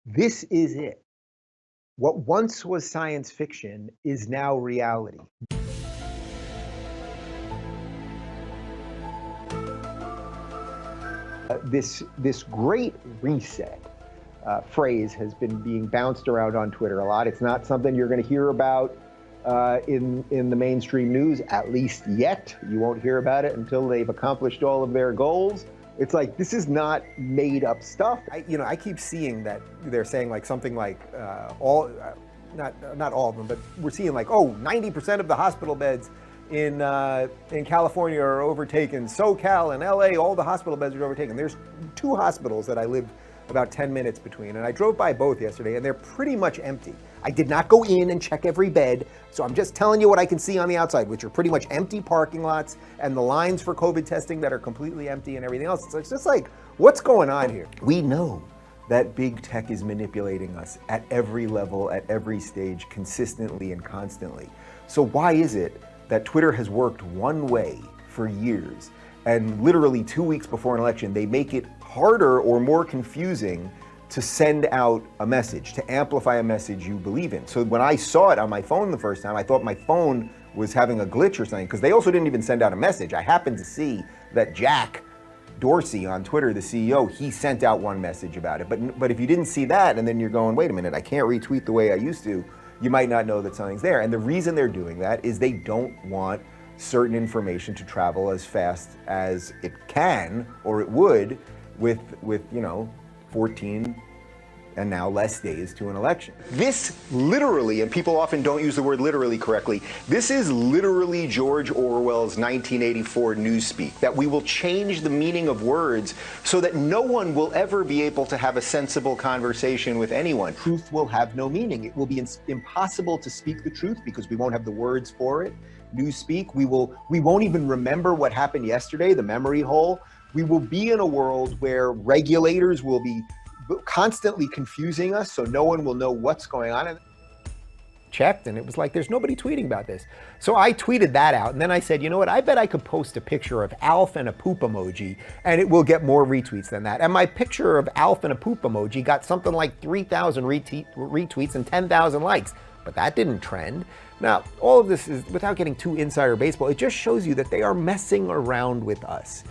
This is it. What once was science fiction is now reality. This great reset phrase has been being bounced around on Twitter a lot. It's not something you're going to hear about in the mainstream news, at least yet. You won't hear about it until they've accomplished all of their goals. It's like, this is not made up stuff. I keep seeing that they're saying like something like not all of them, but we're seeing like, oh, 90% of the hospital beds in California are overtaken. SoCal and LA, all the hospital beds are overtaken. There's two hospitals that I live about 10 minutes between, and I drove by both yesterday, and they're pretty much empty. I did not go in and check every bed, so I'm just telling you what I can see on the outside, which are pretty much empty parking lots and the lines for COVID testing that are completely empty and everything else. So it's just like, what's going on here? We know that big tech is manipulating us at every level, at every stage, consistently and constantly. So why is it that Twitter has worked one way for years, and literally 2 weeks before an election, they make it harder or more confusing to send out a message, to amplify a message you believe in? So when I saw it on my phone the first time, I thought my phone was having a glitch or something, because they also didn't even send out a message. I happened to see that Jack Dorsey on Twitter, the CEO, he sent out one message about it. But if you didn't see that, and then you're going, wait a minute, I can't retweet the way I used to, you might not know that something's there. And the reason they're doing that is they don't want certain information to travel as fast as it can or it would with 14 and now less days to an election. This literally, and people often don't use the word literally correctly, this is literally George Orwell's 1984 newspeak, that we will change the meaning of words so that no one will ever be able to have a sensible conversation with anyone. Truth will have no meaning. It will be impossible to speak the truth because we won't have the words for it. Newspeak, we won't even remember what happened yesterday, the memory hole. We will be in a world where regulators will be constantly confusing us, so no one will know what's going on. Checked, and it was like, there's nobody tweeting about this. So I tweeted that out, and then I said, you know what, I bet I could post a picture of Alf and a poop emoji, and it will get more retweets than that. And my picture of Alf and a poop emoji got something like 3,000 retweets and 10,000 likes, but that didn't trend. Now, all of this is, without getting too insider baseball, it just shows you that they are messing around with us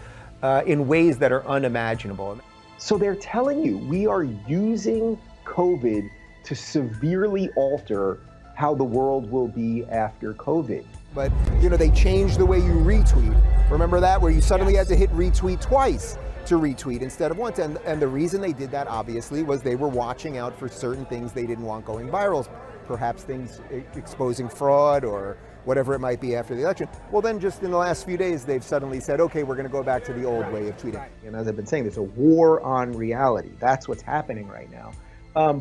in ways that are unimaginable. So they're telling you we are using COVID to severely alter how the world will be after COVID. But, they changed the way you retweet. Remember that, where you suddenly had to hit retweet twice to retweet instead of once. And the reason they did that, obviously, was they were watching out for certain things they didn't want going viral. Perhaps things exposing fraud or whatever it might be after the election. Well, then just in the last few days, they've suddenly said, okay, we're going to go back to the old way of tweeting. And as I've been saying, there's a war on reality. That's what's happening right now.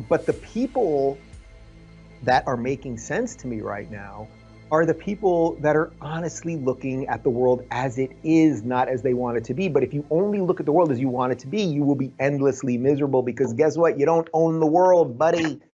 But the people that are making sense to me right now are the people that are honestly looking at the world as it is, not as they want it to be. But if you only look at the world as you want it to be, you will be endlessly miserable, because guess what? You don't own the world, buddy.